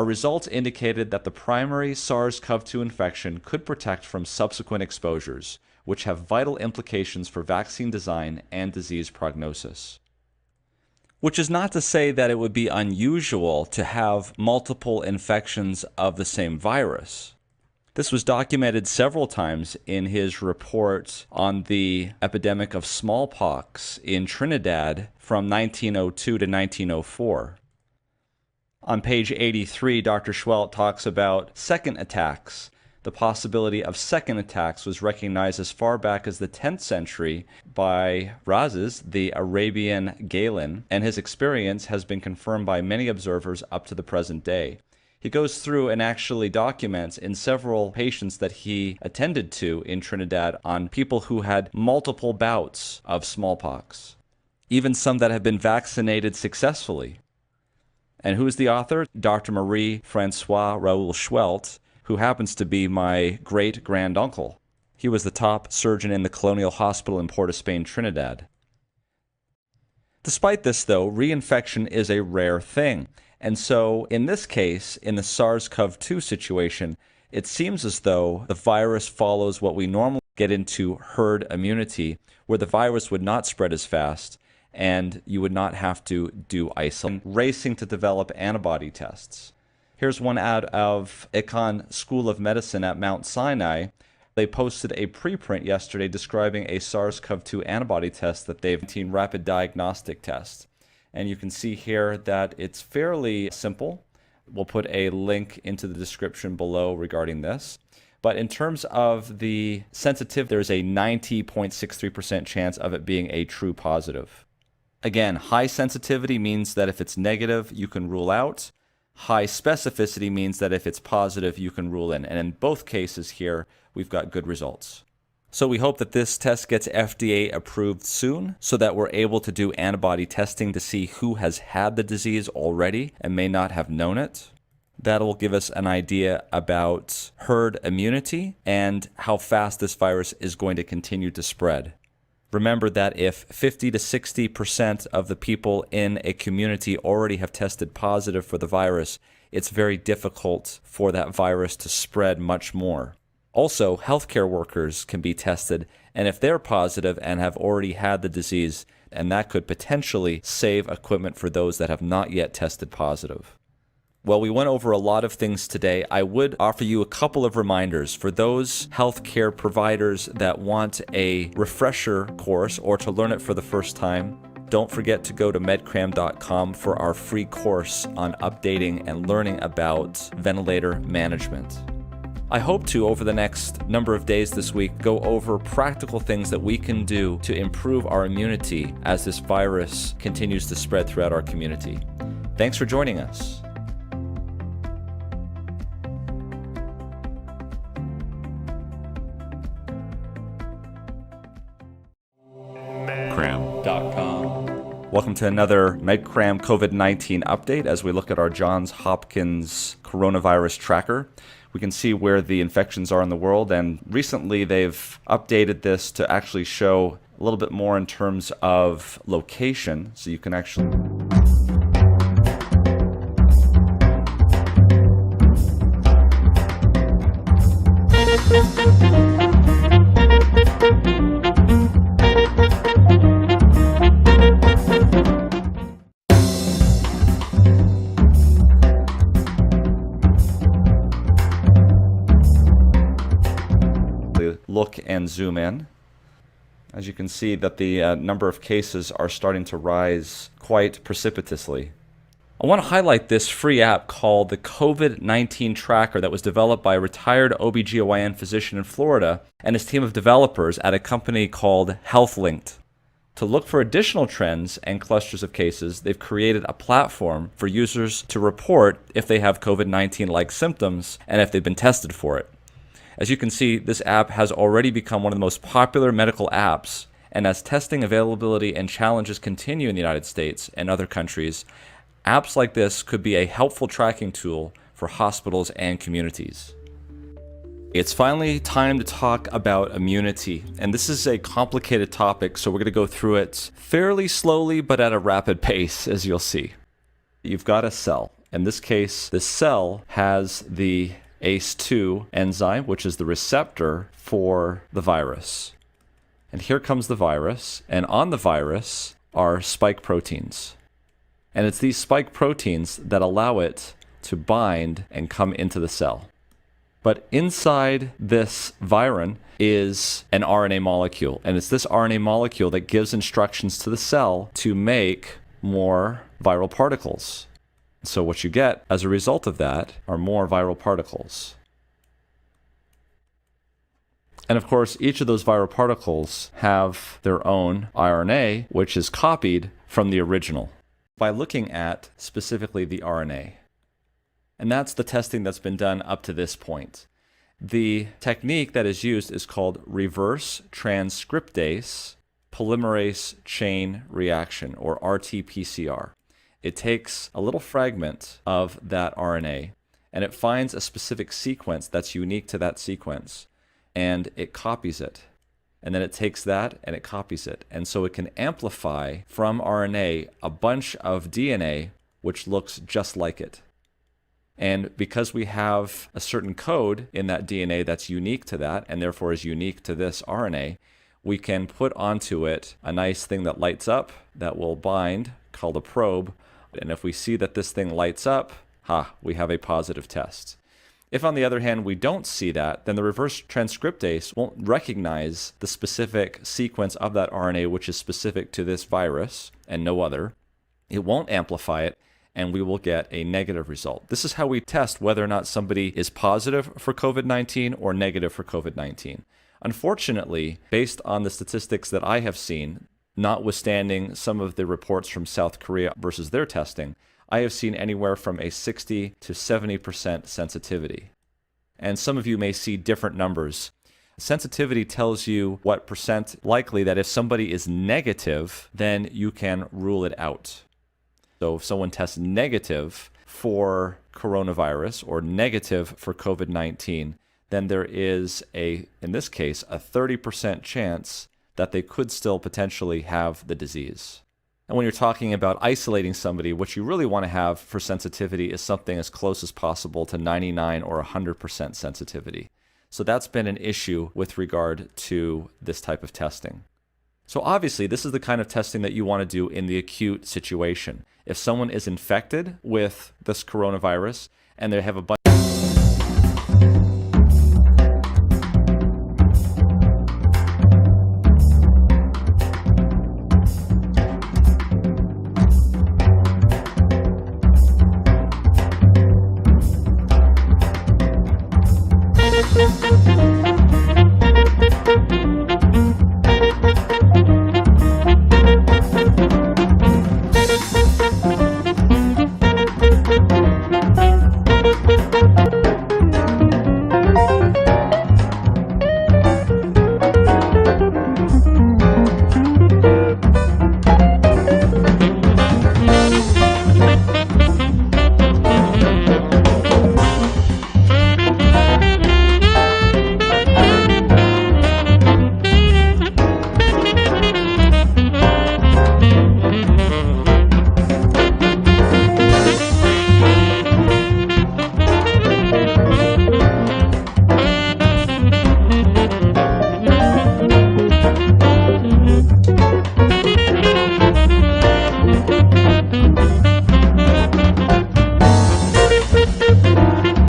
results indicated that the primary SARS-CoV-2 infection could protect from subsequent exposures, which have vital implications for vaccine design and disease prognosis. Which is not to say that it would be unusual to have multiple infections of the same virus. This was documented several times in his report on the epidemic of smallpox in Trinidad from 1902 to 1904. On page 83, Dr. Schwelt talks about second attacks. The possibility of second attacks was recognized as far back as the 10th century by Razes, the Arabian Galen, and his experience has been confirmed by many observers up to the present day. He goes through and actually documents in several patients that he attended to in Trinidad on people who had multiple bouts of smallpox, even some that have been vaccinated successfully. And who is the author? Dr. Marie Francois Raoul Schwelt, who happens to be my great-granduncle. He was the top surgeon in the Colonial Hospital in Port of Spain, Trinidad. Despite this, though, reinfection is a rare thing. And so, in this case, in the SARS-CoV-2 situation, it seems as though the virus follows what we normally get into herd immunity, where the virus would not spread as fast, and you would not have to do isolation, racing to develop antibody tests. Here's one out of Icahn School of Medicine at Mount Sinai. They posted a preprint yesterday describing a SARS-CoV-2 antibody test that they've seen rapid diagnostic test. And you can see here that it's fairly simple. We'll put a link into the description below regarding this. But in terms of the sensitivity, there's a 90.63% chance of it being a true positive. Again, high sensitivity means that if it's negative, you can rule out. High specificity means that if it's positive, you can rule in. And in both cases here, we've got good results. So we hope that this test gets FDA approved soon so that we're able to do antibody testing to see who has had the disease already and may not have known it. That'll give us an idea about herd immunity and how fast this virus is going to continue to spread. Remember that if 50 to 60% of the people in a community already have tested positive for the virus, it's very difficult for that virus to spread much more. Also, healthcare workers can be tested, and if they're positive and have already had the disease, and that could potentially save equipment for those that have not yet tested positive. Well, we went over a lot of things today. I would offer you a couple of reminders for those healthcare providers that want a refresher course or to learn it for the first time. Don't forget to go to medcram.com for our free course on updating and learning about ventilator management. I hope to, over the next number of days this week, go over practical things that we can do to improve our immunity as this virus continues to spread throughout our community. Thanks for joining us. Medcram.com. Welcome to another MedCram COVID-19 update as we look at our Johns Hopkins coronavirus tracker. We can see where the infections are in the world, and recently they've updated this to actually show a little bit more in terms of location, so you can actually look and zoom in. As you can see that the number of cases are starting to rise quite precipitously. I want to highlight this free app called the COVID-19 Tracker that was developed by a retired OBGYN physician in Florida and his team of developers at a company called HealthLinked. To look for additional trends and clusters of cases, they've created a platform for users to report if they have COVID-19-like symptoms and if they've been tested for it. As you can see, this app has already become one of the most popular medical apps, and as testing availability and challenges continue in the United States and other countries, apps like this could be a helpful tracking tool for hospitals and communities. It's finally time to talk about immunity, and this is a complicated topic, so we're going to go through it fairly slowly but at a rapid pace, as you've got a cell, In this case, this cell has the ACE2 enzyme, which is the receptor for the virus. And here comes the virus, and on the virus are spike proteins. And it's these spike proteins that allow it to bind and come into the cell. But inside this virin is an RNA molecule, and it's this RNA molecule that gives instructions to the cell to make more viral particles. So what you get as a result of that are more viral particles. And of course, each of those viral particles have their own RNA, which is copied from the original by looking at specifically the RNA. And that's the testing that's been done up to this point. The technique that is used is called reverse transcriptase polymerase chain reaction, or RT-PCR. It takes a little fragment of that RNA and it finds a specific sequence that's unique to that sequence, and it copies it. And then it takes that and it copies it. And so it can amplify from RNA a bunch of DNA which looks just like it. And because we have a certain code in that DNA that's unique to that, and therefore is unique to this RNA, we can put onto it a nice thing that lights up that will bind, called a probe. And if we see that this thing lights up, we have a positive test. If, on the other hand, we don't see that, then the reverse transcriptase won't recognize the specific sequence of that RNA, which is specific to this virus and no other. It won't amplify it, and we will get a negative result. This is how we test whether or not somebody is positive for COVID-19 or negative for COVID-19. Unfortunately, based on the statistics that I have seen, notwithstanding some of the reports from South Korea versus their testing, I have seen anywhere from a 60 to 70% sensitivity. And some of you may see different numbers. Sensitivity tells you what percent likely that if somebody is negative, then you can rule it out. So if someone tests negative for coronavirus or negative for COVID-19, then there is in this case, a 30% chance that they could still potentially have the disease. And when you're talking about isolating somebody, what you really want to have for sensitivity is something as close as possible to 99 or 100% sensitivity. So that's been an issue with regard to this type of testing. So obviously, this is the kind of testing that you want to do in the acute situation. If someone is infected with this coronavirus and they have a bunch